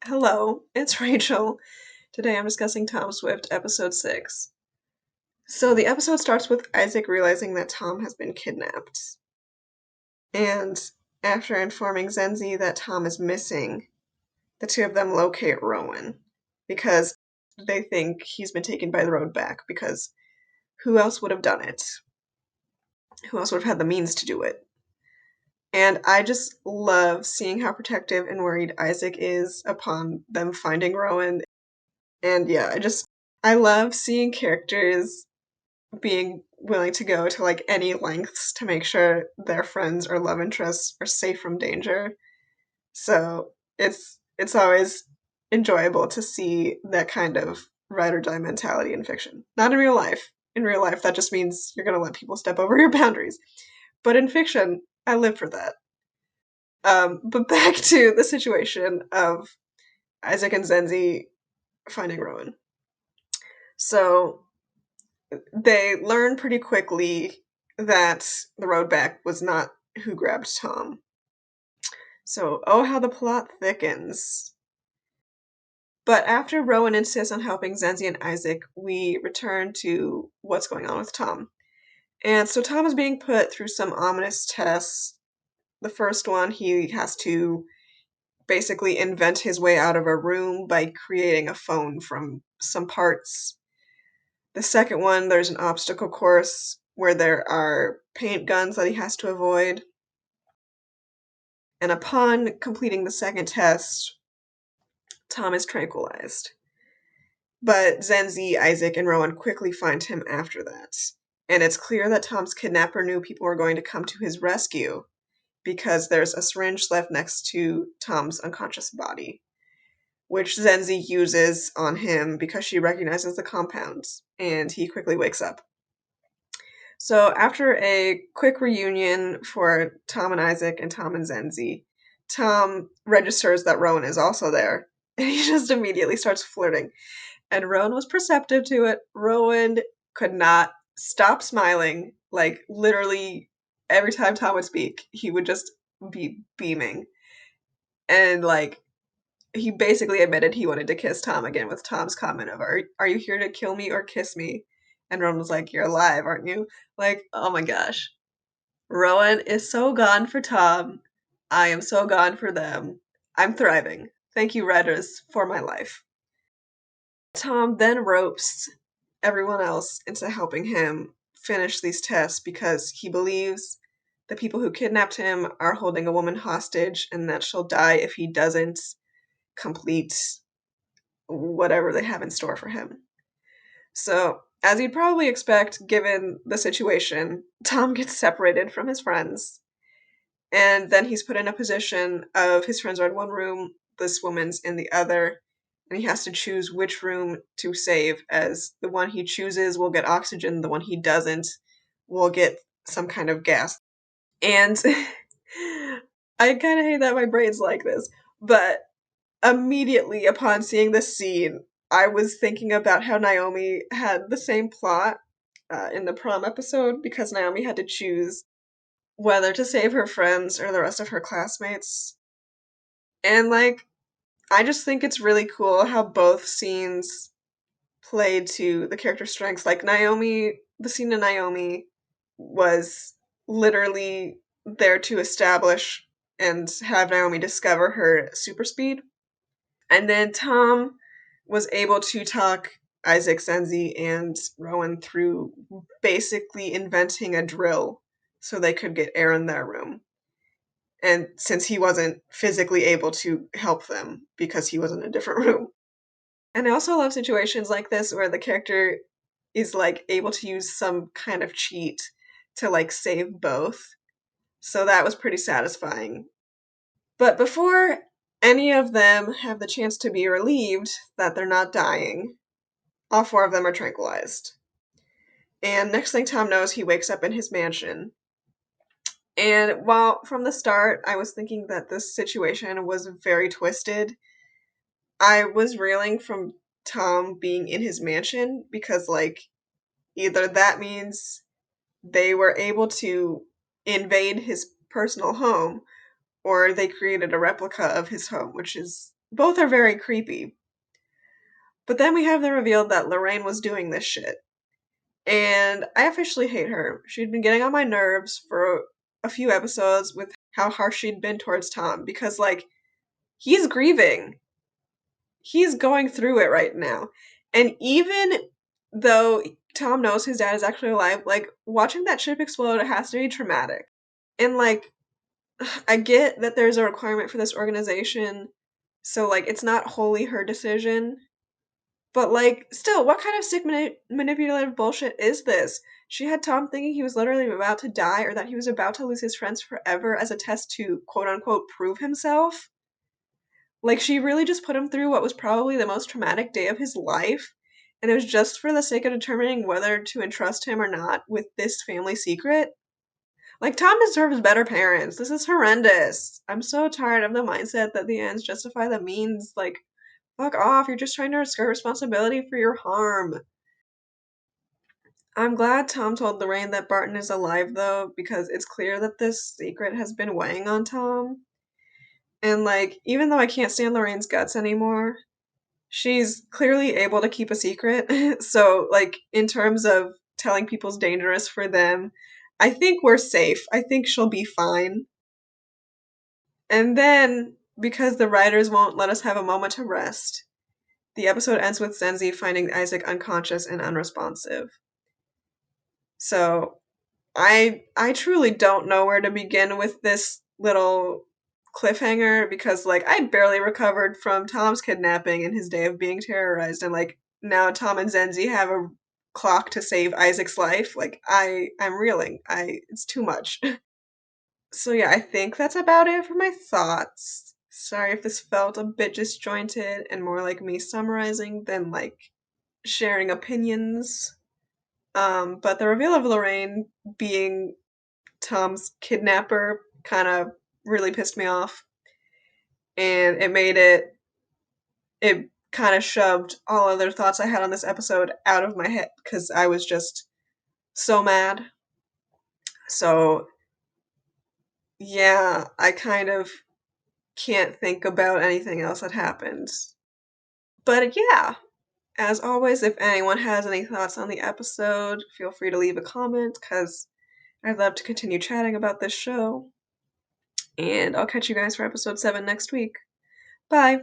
Hello, it's Rachel. Today I'm discussing Tom Swift, episode 6. So the episode starts with Isaac realizing that Tom has been kidnapped. And after informing Zenzi that Tom is missing, the two of them locate Rowan because they think he's been taken by the road back because who else would have done it? Who else would have had the means to do it? And I just love seeing how protective and worried Isaac is upon them finding Rowan. And yeah, I love seeing characters being willing to go to like any lengths to make sure their friends or love interests are safe from danger. So it's always enjoyable to see that kind of ride or die mentality in fiction. Not in real life. In real life, that just means you're gonna let people step over your boundaries. But in fiction, I live for that. But back to the situation of Isaac and Zenzi finding Rowan. So they learn pretty quickly that the road back was not who grabbed Tom. So, oh, how the plot thickens. But after Rowan insists on helping Zenzi and Isaac, we return to what's going on with Tom. And so Tom is being put through some ominous tests. The first one, he has to basically invent his way out of a room by creating a phone from some parts. The second one, there's an obstacle course where there are paint guns that he has to avoid. And upon completing the second test, Tom is tranquilized. But Zenzi, Isaac, and Rowan quickly find him after that. And it's clear that Tom's kidnapper knew people were going to come to his rescue because there's a syringe left next to Tom's unconscious body, which Zenzi uses on him because she recognizes the compound, and he quickly wakes up. So after a quick reunion for Tom and Isaac and Tom and Zenzi, Tom registers that Rowan is also there, and he just immediately starts flirting. And Rowan was perceptive to it. Rowan could not stop smiling. Like, literally, every time Tom would speak, he would just be beaming. And, like, he basically admitted he wanted to kiss Tom again with Tom's comment of, are you here to kill me or kiss me? And Rowan was like, you're alive, aren't you? Like, oh my gosh. Rowan is so gone for Tom. I am so gone for them. I'm thriving. Thank you, writers, for my life. Tom then ropes everyone else into helping him finish these tests because he believes the people who kidnapped him are holding a woman hostage and that she'll die if he doesn't complete whatever they have in store for him. So, as you'd probably expect, given the situation, Tom gets separated from his friends. And then he's put in a position of his friends are in one room, this woman's in the other, and he has to choose which room to save, as the one he chooses will get oxygen, the one he doesn't will get some kind of gas. And I kind of hate that my brain's like this, but immediately upon seeing this scene, I was thinking about how Naomi had the same plot in the prom episode because Naomi had to choose whether to save her friends or the rest of her classmates. And, like, I just think it's really cool how both scenes played to the character's strengths. Like, Naomi, the scene in Naomi was literally there to establish and have Naomi discover her super speed. And then Tom was able to talk Isaac, Zenzi, and Rowan through basically inventing a drill so they could get air in their room. And since he wasn't physically able to help them because he was in a different room. And I also love situations like this where the character is like able to use some kind of cheat to like save both. So that was pretty satisfying. But before any of them have the chance to be relieved that they're not dying, all four of them are tranquilized. And next thing Tom knows, he wakes up in his mansion. And while from the start I was thinking that this situation was very twisted, I was reeling from Tom being in his mansion because, like, either that means they were able to invade his personal home or they created a replica of his home, which is Both are very creepy. But then we have the reveal that Lorraine was doing this shit. And I officially hate her. She'd been getting on my nerves for a few episodes with how harsh she'd been towards Tom because, like, he's grieving. He's going through it right now. And even though Tom knows his dad is actually alive, like, watching that ship explode has to be traumatic. And, like, I get that there's a requirement for this organization, so, like, it's not wholly her decision. But, like, still, what kind of sick manipulative bullshit is this? She had Tom thinking he was literally about to die or that he was about to lose his friends forever as a test to quote unquote prove himself. Like, she really just put him through what was probably the most traumatic day of his life, and it was just for the sake of determining whether to entrust him or not with this family secret. Like, Tom deserves better parents. This is horrendous. I'm so tired of the mindset that the ends justify the means. Like, fuck off, you're just trying to skirt responsibility for your harm. I'm glad Tom told Lorraine that Barton is alive, though, because it's clear that this secret has been weighing on Tom. And, like, even though I can't stand Lorraine's guts anymore, she's clearly able to keep a secret. So, like, in terms of telling people's dangerous for them, I think we're safe. I think she'll be fine. And then, because the writers won't let us have a moment to rest, the episode ends with Zenzi finding Isaac unconscious and unresponsive. So, I truly don't know where to begin with this little cliffhanger because like I barely recovered from Tom's kidnapping and his day of being terrorized and like now Tom and Zenzi have a clock to save Isaac's life. Like I'm reeling. I It's too much. So yeah, I think that's about it for my thoughts. Sorry if this felt a bit disjointed and more like me summarizing than like sharing opinions. But the reveal of Lorraine being Tom's kidnapper kind of really pissed me off. And it kind of shoved all other thoughts I had on this episode out of my head because I was just so mad. So, yeah, I kind of can't think about anything else that happened. But yeah, as always, if anyone has any thoughts on the episode, feel free to leave a comment because I'd love to continue chatting about this show. And I'll catch you guys for episode 7 next week. Bye.